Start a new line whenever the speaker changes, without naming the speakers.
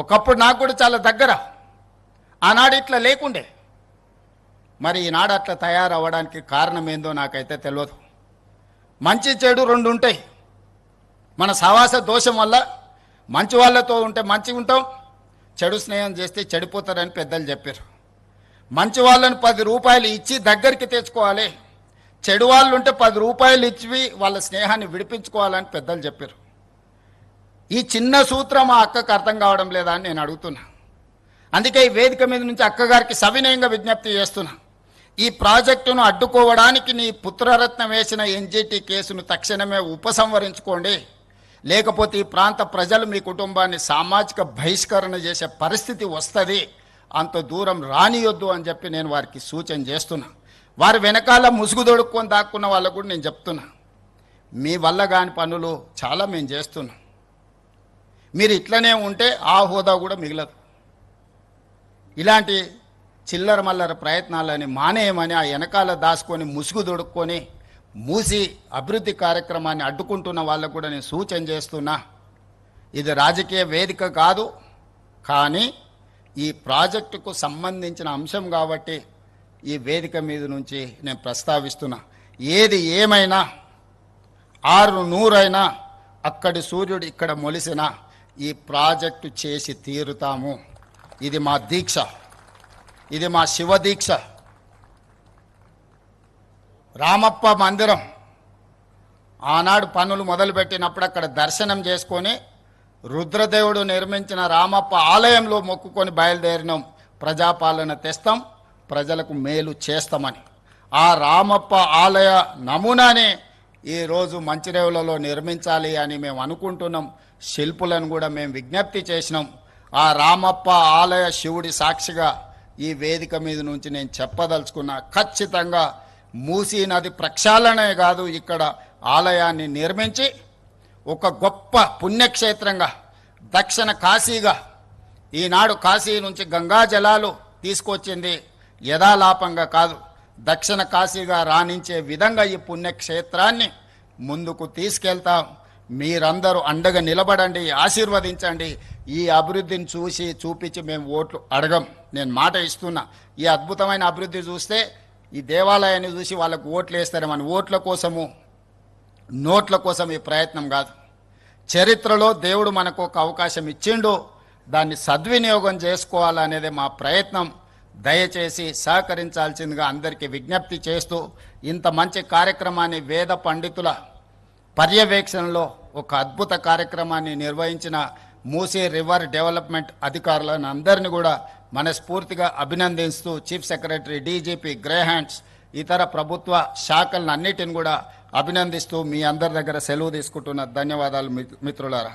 ఒకప్పుడు నాకు కూడా చాలా దగ్గర, ఆనాడు ఇట్లా లేకుండే. మరి ఈనాడు అట్లా తయారవ్వడానికి కారణం ఏందో నాకైతే తెలియదు. మంచి చెడు రెండు ఉంటాయి. మన సహవాస దోషం వల్ల మంచి వాళ్ళతో ఉంటే మంచిగా ఉంటాం, చెడు స్నేహం చేస్తే చెడిపోతారని పెద్దలు చెప్పారు. మంచి వాళ్ళని 10 రూపాయలు ఇచ్చి దగ్గరికి తెచ్చుకోవాలి, చెడు వాళ్ళు ఉంటే 10 రూపాయలు ఇచ్చి వాళ్ళ స్నేహాన్ని విడిపించుకోవాలని పెద్దలు చెప్పారు. ఈ చిన్న సూత్రం ఆ అక్కకు అర్థం కావడం లేదా అని నేను అడుగుతున్నా. అందుకే ఈ వేదిక మీద నుంచి అక్కగారికి సవినయంగా విజ్ఞప్తి చేస్తున్నా. ఈ ప్రాజెక్టును అడ్డుకోవడానికి నీ పుత్రరత్నం వేసిన ఎన్జిటి కేసును తక్షణమే ఉపసంహరించుకోండి, లేకపోతే ఈ ప్రాంత ప్రజలు మీ కుటుంబాన్ని సామాజిక బహిష్కరణ చేసే పరిస్థితి వస్తుంది, అంత దూరం రానియొద్దు అని చెప్పి నేను వారికి సూచన చేస్తున్నా. వారి వెనకాల ముసుగు దొడుక్కొని దాక్కున్న వాళ్ళకు కూడా నేను చెప్తున్నా, మీ వల్ల కాని పనులు చాలా మేము చేస్తున్నాం. మీరు ఇట్లనే ఉంటే ఆ హోదా కూడా మిగలదు. ఇలాంటి చిల్లర మల్లర ప్రయత్నాలని మానేయమని ఆ వెనకాల దాచుకొని ముసుగు దొడుక్కొని మూసి అభివృద్ధి కార్యక్రమాన్ని అడ్డుకుంటున్న వాళ్ళకు కూడా నేను సూచన చేస్తున్నా. ఇది రాజకీయ వేదిక కాదు, కానీ ఈ ప్రాజెక్టుకు సంబంధించిన అంశం కాబట్టి ఈ వేదిక మీద నుంచి నేను ప్రస్తావిస్తున్నా. ఏది ఏమైనా 600 అయినా అక్కడి సూర్యుడు ఇక్కడ మొలిసిన ఈ ప్రాజెక్టు చేసి తీరుతాము. ఇది మా దీక్ష, ఇది మా శివ దీక్ష. రామప్ప మందిరం ఆనాడు పనులు మొదలుపెట్టినప్పుడు అక్కడ దర్శనం చేసుకొని రుద్రదేవుడు నిర్మించిన రామప్ప ఆలయంలో మొక్కుకొని బయలుదేరినాం. ప్రజాపాలన తెస్తాం, ప్రజలకు మేలు చేస్తామని. ఆ రామప్ప ఆలయ నమూనానే ఈరోజు మంచిరేవులలో నిర్మించాలి అని మేము అనుకుంటున్నాం. శిల్పులను కూడా మేము విజ్ఞప్తి చేసినాం. ఆ రామప్ప ఆలయ శివుడి సాక్షిగా ఈ వేదిక మీద నుంచి నేను చెప్పదలుచుకున్నా, ఖచ్చితంగా మూసీ నది ప్రక్షాళనే కాదు, ఇక్కడ ఆలయాన్ని నిర్మించి ఒక గొప్ప పుణ్యక్షేత్రంగా, దక్షిణ కాశీగా, ఈనాడు కాశీ నుంచి గంగా జలాలు తీసుకొచ్చింది యథాలాపంగా కాదు, దక్షిణ కాశీగా రాణించే విధంగా ఈ పుణ్యక్షేత్రాన్ని ముందుకు తీసుకెళ్తాం. మీరందరూ అండగా నిలబడండి, ఆశీర్వదించండి. ఈ అభివృద్ధిని చూసి చూపించి మేము ఓట్లు అడగం. నేను మాట ఇస్తున్నా, ఈ అద్భుతమైన అభివృద్ధి చూస్తే ఈ దేవాలయాన్ని చూసి వాళ్ళకు ఓట్లు వేస్తారు. మన ఓట్ల కోసము, నోట్ల కోసం ఈ ప్రయత్నం కాదు. చరిత్రలో దేవుడు మనకు ఒక అవకాశం ఇచ్చిండు, దాన్ని సద్వినియోగం చేసుకోవాలనేదే మా ప్రయత్నం. దయచేసి సహకరించాల్సిందిగా అందరికీ విజ్ఞప్తి చేస్తూ, ఇంత మంచి కార్యక్రమాన్ని వేద పండితుల పర్యవేక్షణలో ఒక అద్భుత కార్యక్రమాన్ని నిర్వహించిన మూసీ రివర్ డెవలప్మెంట్ అధికారులను అందరినీ కూడా మనస్ఫూర్తిగా అభినందిస్తూ, chief secretary, DGP, grey hands, ఇతర ప్రభుత్వ శాఖలను అన్నిటిని కూడా అభినందిస్తూ మీ అందరి దగ్గర సెలవు తీసుకుంటున్న. ధన్యవాదాలు మిత్రులారా.